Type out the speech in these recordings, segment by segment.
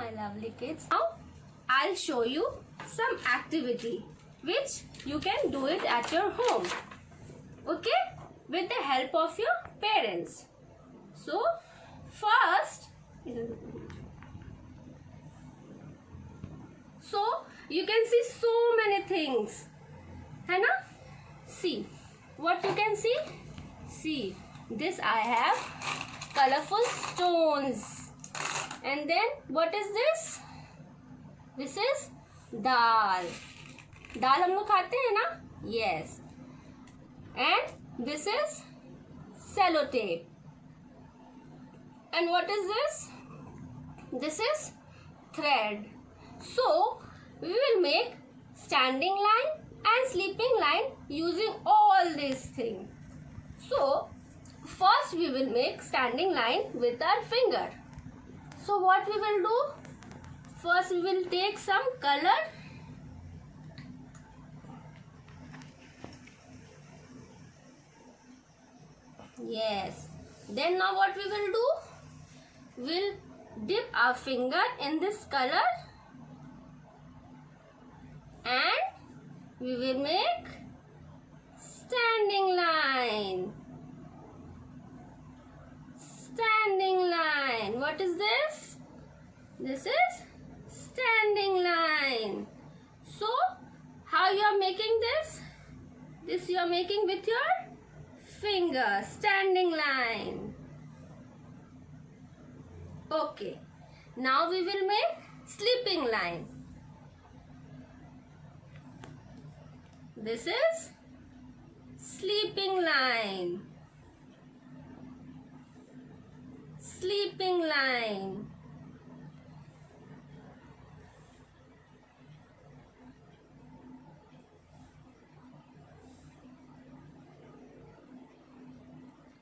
my lovely kids. Now I'll show you some activity which you can do it at your home. Okay? With the help of your parents. So first, so you can see so many things. है ना? See what you can see. See, this I have colorful stones. And then what is this? This is dal. दाल हम लोग खाते हैं ना? Yes. And this is sellotape. And what is this? This is thread. So we will make standing line and sleeping line using all these things. So first we will make standing line with our finger. So what we will do? First we will take some color. Yes. Then now what we will do? We'll dip our finger in this color and we will make standing line. Standing line. What is this? This is standing line. So how you are making this? This you are making with your finger. Standing line. Okay. Now we will make sleeping line. This is sleeping line. Sleeping line.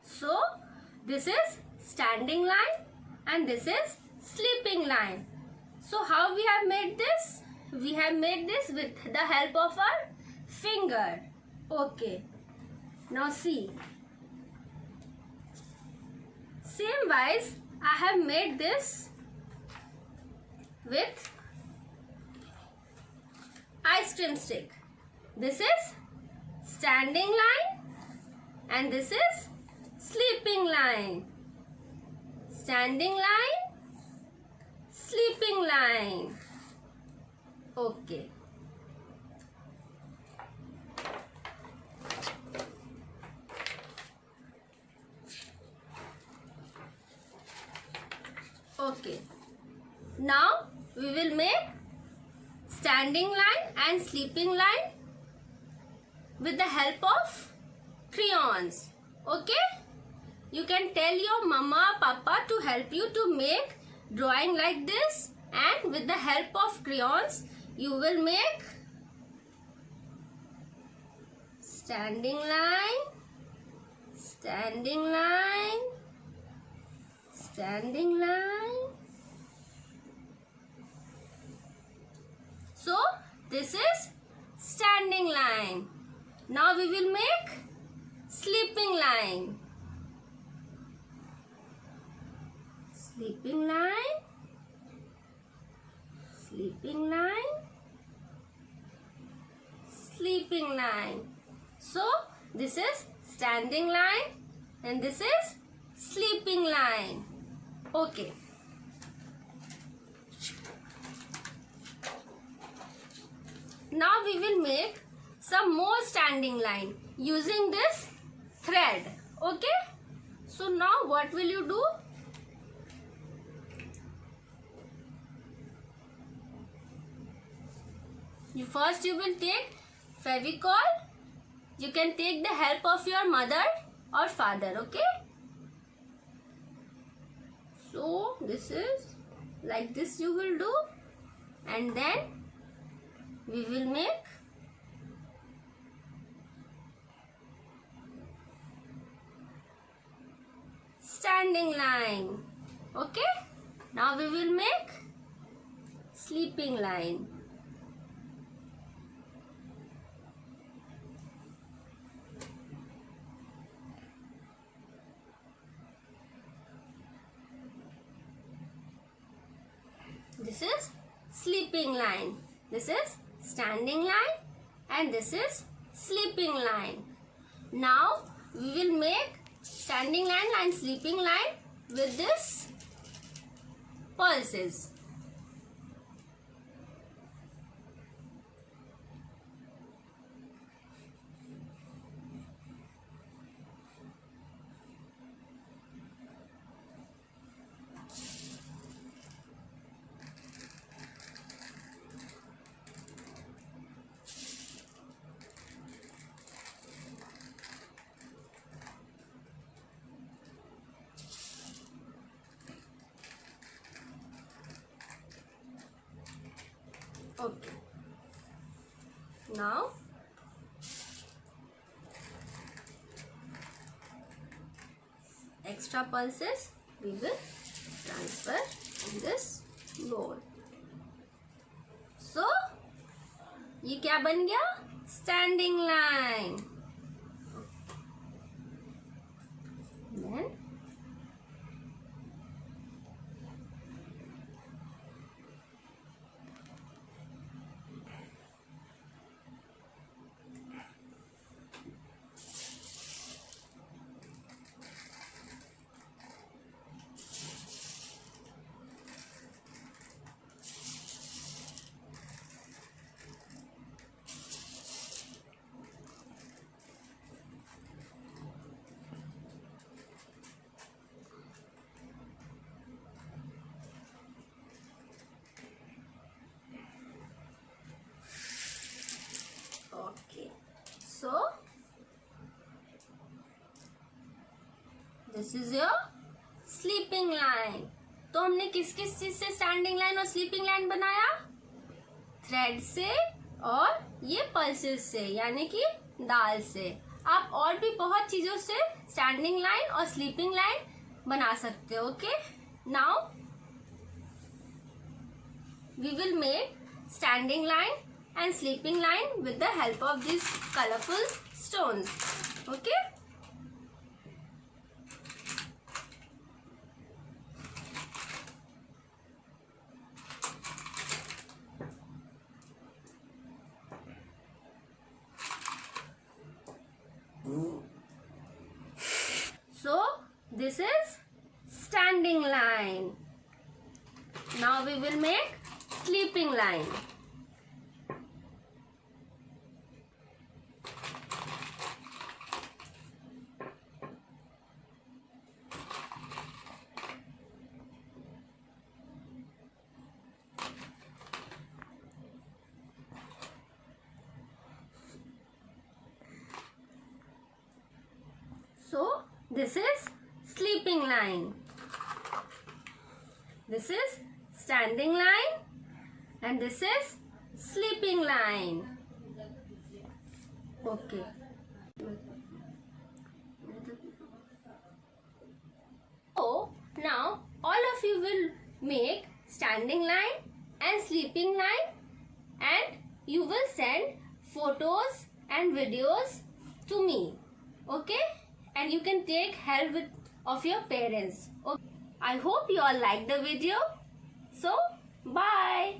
So this is standing line and this is sleeping line. So how we have made this? We have made this with the help of our finger. Okay. Now see. Same wise I have made this with ice cream stick. This is standing line and this is sleeping line. Standing line, sleeping line. Okay. Okay. Now we will make standing line and sleeping line with the help of crayons. Okay? You can tell your mama, papa to help you to make drawing like this, and with the help of crayons you will make standing line, standing line, standing line. So this is standing line. Now we will make sleeping line. Sleeping line, sleeping line, sleeping line. So this is standing line and this is sleeping line. Okay. Now we will make some more standing line using this thread. Okay. So now what will you do? First you will take Fevicol. You can take the help of your mother or father. Okay. So this is like this you will do, and then we will make standing line. Okay. Now we will make sleeping line. This is sleeping line. This is standing line. And this is sleeping line. Now we will make standing line and sleeping line with this pulses. Okay. Now extra pulses we will transfer in this bowl. So ये क्या बन गया? Standing line. Then okay. So this is your sleeping line. तो हमने किस किस चीज से स्टैंडिंग लाइन और स्लीपिंग लाइन बनाया? थ्रेड से और ये पल्सेस से, यानी कि दाल से. आप और भी बहुत चीजों से स्टैंडिंग लाइन और स्लीपिंग लाइन बना सकते हो. Okay, now we will make standing line and sleeping line with the help of these colorful stones. Okay. So this is standing line. Now we will make sleeping line. So this is sleeping line. This is standing line and this is sleeping line. Okay. So now all of you will make standing line and sleeping line, and you will send photos and videos to me. Okay? And you can take help of your parents. Okay. I hope you all liked the video. So, bye.